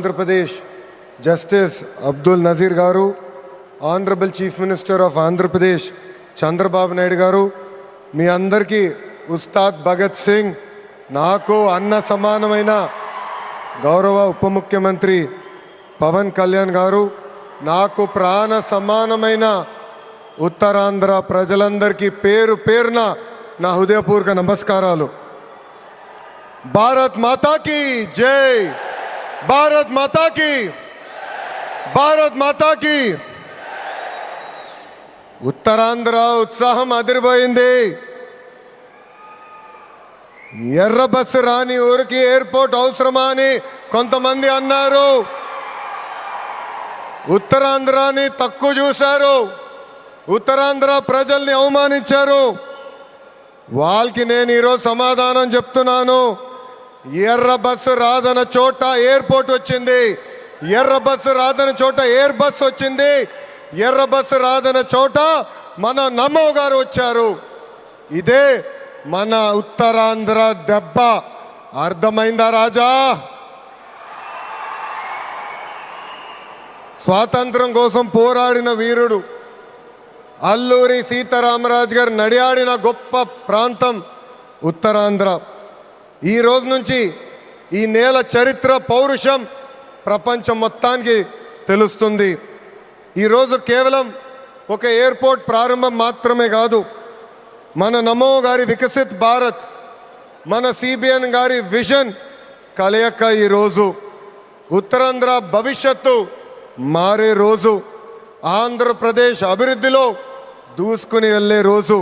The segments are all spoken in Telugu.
Pradesh Justice Abdul Nazir Garu, Honorable Chief Minister of Andhra Pradesh Chandrababu Naidu Garu, మీ అందరికీ ఉస్తాద్ భగత్ సింగ్, నాకు అన్న సమానమైన గౌరవ ఉప ముఖ్యమంత్రి పవన్ కళ్యాణ్ గారు, నాకు ప్రాణ సమానమైన ఉత్తరాంధ్ర ప్రజలందరికీ పేరు పేరున నా హృదయపూర్వక నమస్కారాలు. భారత్ మాతాకి జై, భారత్ మాతాకి, భారత్ మాతాకి. ఉత్తరాంధ్ర ఉత్సాహం అదిరిపోయింది. ఎర్ర బస్సు రాని ఊరికి ఎయిర్పోర్ట్ అవసరమా అని కొంతమంది అన్నారు. ఉత్తరాంధ్రాని తక్కువ చూశారు, ఉత్తరాంధ్ర ప్రజల్ని అవమానించారు. వాళ్ళకి నేను ఈరోజు సమాధానం చెప్తున్నాను. ఎర్ర బస్సు రాదన్న చోట ఎయిర్పోర్ట్ వచ్చింది, ఎర్ర బస్సు రాదన్న చోట ఎయిర్ బస్ వచ్చింది, ఎర్ర బస్సు రాదన్న చోట మన నమో గారు వచ్చారు. ఇదే మన ఉత్తరాంధ్ర దెబ్బ. అర్థమైందా రాజా? స్వాతంత్రం కోసం పోరాడిన వీరుడు అల్లూరి సీతారామరాజు గారు నడియాడిన గొప్ప ప్రాంతం ఉత్తరాంధ్ర. ఈ రోజు నుంచి ఈ నేల చరిత్ర, పౌరుషం ప్రపంచం మొత్తానికి తెలుస్తుంది. ఈరోజు కేవలం ఒక ఎయిర్పోర్ట్ ప్రారంభం మాత్రమే కాదు, మన నమో గారి వికసిత్ భారత్, మన సిబిఎన్ గారి విజన్ కలయిక ఈరోజు ఉత్తరాంధ్ర భవిష్యత్తు మారే రోజు, ఆంధ్రప్రదేశ్ అభివృద్ధిలో దూసుకుని వెళ్ళే రోజు.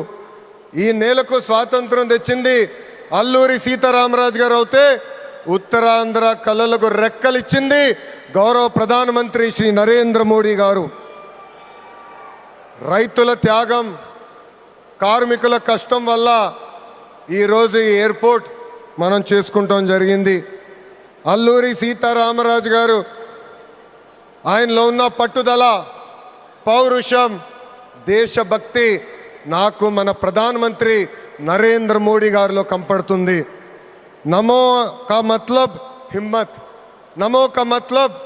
ఈ నేలకు స్వాతంత్రం తెచ్చింది అల్లూరి సీతారామరాజు గారు అయితే, ఉత్తరాంధ్ర కళలకు రెక్కలిచ్చింది గౌరవ ప్రధానమంత్రి శ్రీ నరేంద్ర మోడీ గారు. రైతుల త్యాగం, కార్మికుల కష్టం వల్ల ఈరోజు ఈ ఎయిర్పోర్ట్ మనం చేసుకుంటాం జరిగింది. అల్లూరి సీతారామరాజు గారు ఆయనలో ఉన్న పట్టుదల, పౌరుషం, దేశభక్తి నాకు మన ప్రధానమంత్రి నరేంద్ర మోడీ గారిలో కంపడుతుంది. నమో కా మతలబ్ హిమ్మత్, నమో కా మతలబ్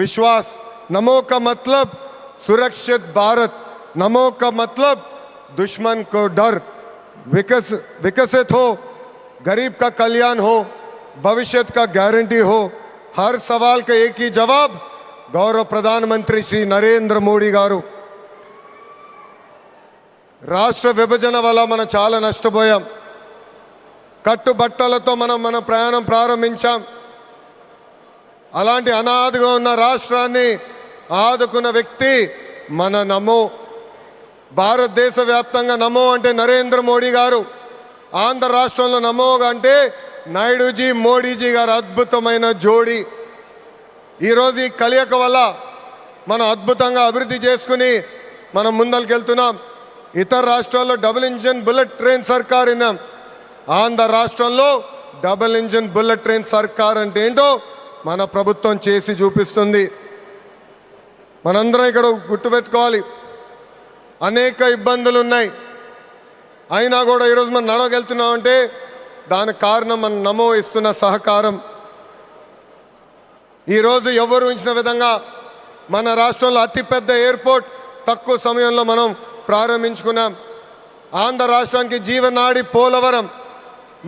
విశ్వాస్, నమో కా మతలబ్ సురక్షిత్ భారత్, नमो का मतलब दुश्मन को डर, विकसित हो, गरीब का कल्याण हो, भविष्य का गारंटी हो. हर सवाल का एक ही जवाब गौरव प्रधानमंत्री श्री नरेंद्र मोदी गारू. రాష్ట్ర విభజన వల్ల మనం చాలా నష్టపోయాం. కట్టుబట్టలతో మన ప్రయాణం ప్రారంభించాం. అలాంటి అనాథగా ఉన్న రాష్ట్రాన్ని ఆదుకున్న వ్యక్తి మన నమో. భారతదేశ వ్యాప్తంగా నమో అంటే నరేంద్ర మోడీ గారు, ఆంధ్ర రాష్ట్రంలో నమో అంటే నాయుడుజీ, మోడీజీ గారు అద్భుతమైన జోడీ. ఈరోజు ఈ కలయిక వల్ల మనం అద్భుతంగా అభివృద్ధి చేసుకుని మనం ముందరికి వెళ్తున్నాం. ఇతర రాష్ట్రాల్లో డబుల్ ఇంజిన్ బుల్లెట్ ట్రైన్ సర్కార్ విన్నాం. ఆంధ్ర రాష్ట్రంలో డబుల్ ఇంజిన్ బుల్లెట్ ట్రైన్ సర్కార్ అంటే ఏంటో మన ప్రభుత్వం చేసి చూపిస్తుంది. మనందరం ఇక్కడ గుర్తుపెట్టుకోవాలి, అనేక ఇబ్బందులు ఉన్నాయి, అయినా కూడా ఈరోజు మనం నడవగలుగుతున్నామంటే దానికి కారణం మన నమో ఇస్తున్న సహకారం. ఈరోజు ఎవరు ఊహించిన విధంగా మన రాష్ట్రంలో అతిపెద్ద ఎయిర్పోర్ట్ తక్కువ సమయంలో మనం ప్రారంభించుకున్నాం. ఆంధ్ర రాష్ట్రానికి జీవనాడి పోలవరం,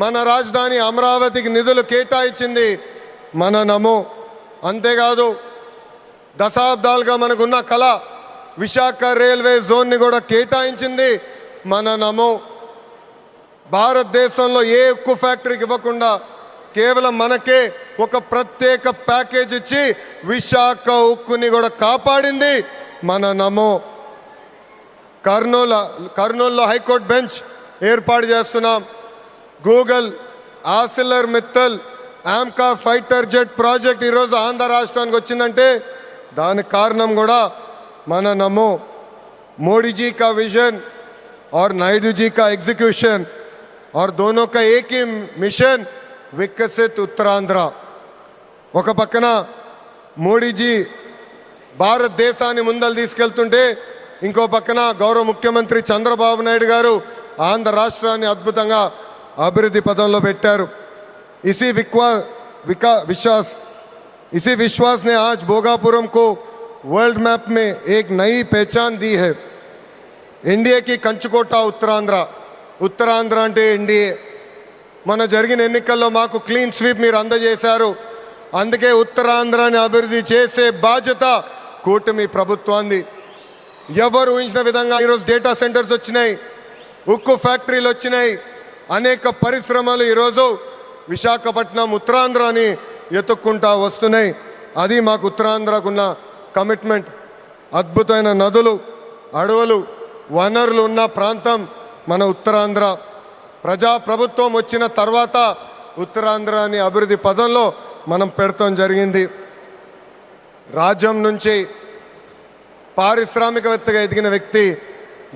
మన రాజధాని అమరావతికి నిధులు కేటాయించింది మన నమో. అంతేకాదు దశాబ్దాలుగా మనకున్న కళ విశాఖ రైల్వే జోన్ని కూడా కేటాయించింది మన నమో. భారతదేశంలో ఏ ఉక్కు ఫ్యాక్టరీకి ఇవ్వకుండా కేవలం మనకే ఒక ప్రత్యేక ప్యాకేజ్ ఇచ్చి విశాఖ ఉక్కుని కూడా కాపాడింది మన నమో. కర్నూలులో హైకోర్టు బెంచ్ ఏర్పాటు చేస్తున్నాం. Google, ఆసిలర్ Mittal, AMCA fighter jet project ఈరోజు ఆంధ్ర రాష్ట్రానికి వచ్చిందంటే దానికి కారణం కూడా మన నమో. मोदी जी का विजन और नायडू जी का एग्जीक्यूशन और दोनों का एक ही मिशन, विकसित उत्तरांध्र. ఒక పక్కన మోడీజీ భారతదేశాన్ని ముందలు తీసుకెళ్తుంటే ఇంకో పక్కన గౌరవ ముఖ్యమంత్రి చంద్రబాబు నాయుడు గారు ఆంధ్ర రాష్ట్రాన్ని అద్భుతంగా అభివృద్ధి పదంలో పెట్టారు. इसी विश्वास इसी विश्वास ने आज भोगापुरम को वर्ल्ड मैप में एक नई पहचान दी है। इंडिया की कंचुकोట ఉత్తరాంధ్ర అంటే ఎన్డీఏ మన జరిగిన ఎన్నికల్లో మాకు క్లీన్ స్వీప్ మీరు అందజేశారు. అందుకే ఉత్తరాంధ్రాని అభివృద్ధి చేసే బాధ్యత కూటమి ప్రభుత్వాన్ని. ఎవరు ఊహించిన విధంగా ఈరోజు డేటా సెంటర్స్ వచ్చినాయి, ఉక్కు ఫ్యాక్టరీలు వచ్చినాయి, అనేక పరిశ్రమలు ఈరోజు విశాఖపట్నం ఉత్తరాంధ్రాని ఎత్తుక్కుంటా వస్తున్నాయి. అది మాకు ఉత్తరాంధ్రకున్న కమిట్మెంట్. అద్భుతమైన నదులు, అడవులు, వనరులు ఉన్న ప్రాంతం మన ఉత్తరాంధ్ర. ప్రజాప్రభుత్వం వచ్చిన తర్వాత ఉత్తరాంధ్రాని అభివృద్ధి పదంలో మనం పెడతాం జరిగింది. రాజ్యం నుంచి పారిశ్రామికవేత్తగా ఎదిగిన వ్యక్తి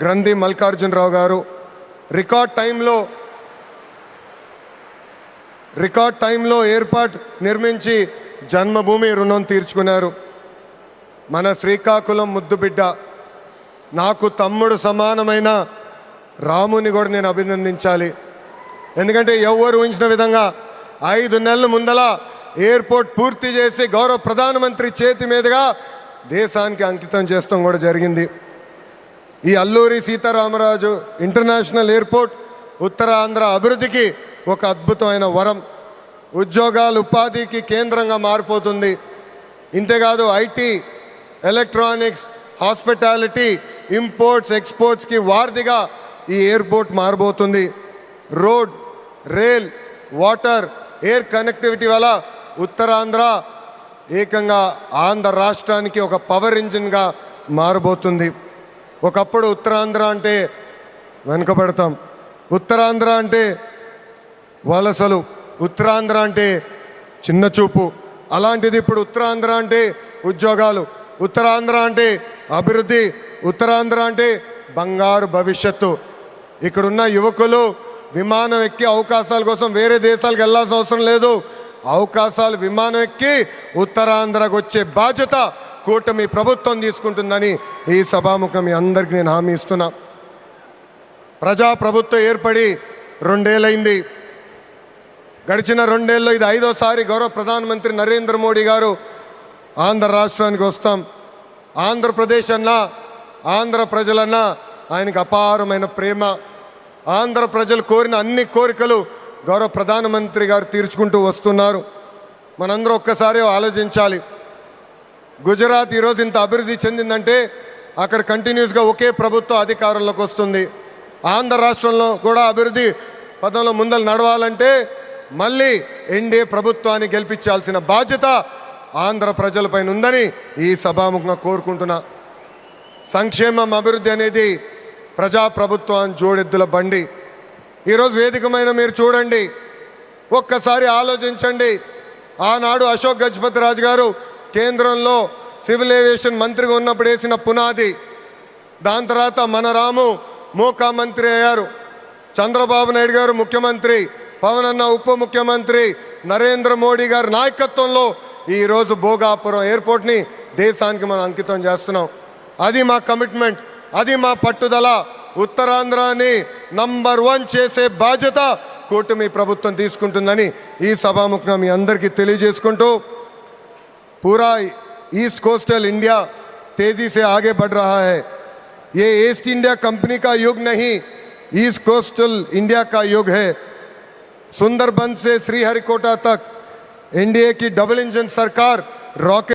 గ్రంథి మల్లికార్జునరావు గారు రికార్డ్ టైంలో ఎయిర్పోర్ట్ నిర్మించి జన్మభూమి రుణం తీర్చుకున్నారు. మన శ్రీకాకుళం ముద్దుబిడ్డ, నాకు తమ్ముడు సమానమైన రాముని కూడా నేను అభినందించాలి. ఎందుకంటే ఎవరు ఊహించిన విధంగా 5 నెలల ముందల ఎయిర్పోర్ట్ పూర్తి చేసి గౌరవ ప్రధానమంత్రి చేతి మీదుగా దేశానికి అంకితం చేస్తాం కూడా జరిగింది. ఈ అల్లూరి సీతారామరాజు ఇంటర్నేషనల్ ఎయిర్పోర్ట్ ఉత్తరాంధ్ర అభివృద్ధికి ఒక అద్భుతమైన వరం. ఉద్యోగాలు, ఉపాధికి కేంద్రంగా మారిపోతుంది. ఇంతేకాదు ఐటీ, ఎలక్ట్రానిక్స్, హాస్పిటాలిటీ, ఇంపోర్ట్స్, ఎక్స్పోర్ట్స్కి వారధిగా ఈ ఎయిర్పోర్ట్ మారబోతుంది. Road, rail, water, air connectivity వల్ల ఉత్తరాంధ్ర ఏకంగా ఆంధ్ర రాష్ట్రానికి ఒక పవర్ ఇంజిన్గా మారబోతుంది. ఒకప్పుడు ఉత్తరాంధ్ర అంటే వెనుకబడతాం, ఉత్తరాంధ్ర అంటే వలసలు, ఉత్తరాంధ్ర అంటే చిన్న చూపు. అలాంటిది ఇప్పుడు ఉత్తరాంధ్ర అంటే ఉద్యోగాలు, ఉత్తరాంధ్ర అంటే అభివృద్ధి, ఉత్తరాంధ్ర అంటే బంగారు భవిష్యత్తు. ఇక్కడున్న యువకులు విమానం ఎక్కి అవకాశాల కోసం వేరే దేశాలకు వెళ్ళాల్సిన అవసరం లేదు. అవకాశాలు విమానం ఎక్కి ఉత్తరాంధ్రకు వచ్చే బాధ్యత కూటమి ప్రభుత్వం తీసుకుంటుందని ఈ సభాముఖం మీ అందరికీ నేను హామీ ఇస్తున్నా. ప్రజాప్రభుత్వం ఏర్పడి 2 ఏళ్ళైంది. గడిచిన 2 ఏళ్ళలో ఇది 5వసారి గౌరవ ప్రధానమంత్రి నరేంద్ర మోడీ గారు ఆంధ్ర రాష్ట్రానికి వస్తాం. ఆంధ్రప్రదేశ్ అన్నా, ఆంధ్ర ప్రజలన్నా ఆయనకు అపారమైన ప్రేమ. ఆంధ్ర ప్రజలు కోరిన అన్ని కోరికలు గౌరవ ప్రధానమంత్రి గారు తీర్చుకుంటూ వస్తున్నారు. మనందరూ ఒక్కసారి ఆలోచించాలి. గుజరాత్ ఈరోజు ఇంత అభివృద్ధి చెందిందంటే అక్కడ కంటిన్యూస్గా ఒకే ప్రభుత్వం అధికారంలోకి వస్తుంది. ఆంధ్ర రాష్ట్రంలో కూడా అభివృద్ధి పదంలో ముందలు నడవాలంటే మళ్ళీ ఎన్డీఏ ప్రభుత్వాన్ని గెలిపించాల్సిన బాధ్యత ఆంధ్ర ప్రజలపైన ఉందని ఈ సభాముఖంగా కోరుకుంటున్నా. సంక్షేమం, అభివృద్ధి అనేది ప్రజాప్రభుత్వాన్ని జోడెద్దుల బండి. ఈరోజు వేదికమైన మీరు చూడండి, ఒక్కసారి ఆలోచించండి. ఆనాడు అశోక్ గజపతి రాజు గారు కేంద్రంలో సివిల్ ఏవియేషన్ మంత్రిగా ఉన్నప్పుడు వేసిన పునాది. దాని తర్వాత మన రాము మోకా మంత్రి అయ్యారు, చంద్రబాబు నాయుడు గారు ముఖ్యమంత్రి, పవన్ అన్న ఉప ముఖ్యమంత్రి, నరేంద్ర మోడీ గారి నాయకత్వంలో ఈరోజు భోగాపురం ఎయిర్పోర్ట్ని దేశానికి మనం అంకితం చేస్తున్నాం. అది మా కమిట్మెంట్, అది మా పట్టుదల. ఉత్తరాంధ్రాని నంబర్ 1 చేసే బాధ్యత కూటమి ప్రభుత్వం తీసుకుంటుందని ఈ సభాముఖంగా మీ అందరికీ తెలియజేసుకుంటూ, पूरा ईस्ट कोस्टल इंडिया तेजी से आगे बढ़ रहा है. ये ईस्ट इंडिया कंपनी का युग नहीं, ईस्ट कोस्टल इंडिया का युग है. सुंदरबन से श्रीहरिकोटा तक एनडीए की डबल इंजन सरकार रॉकेट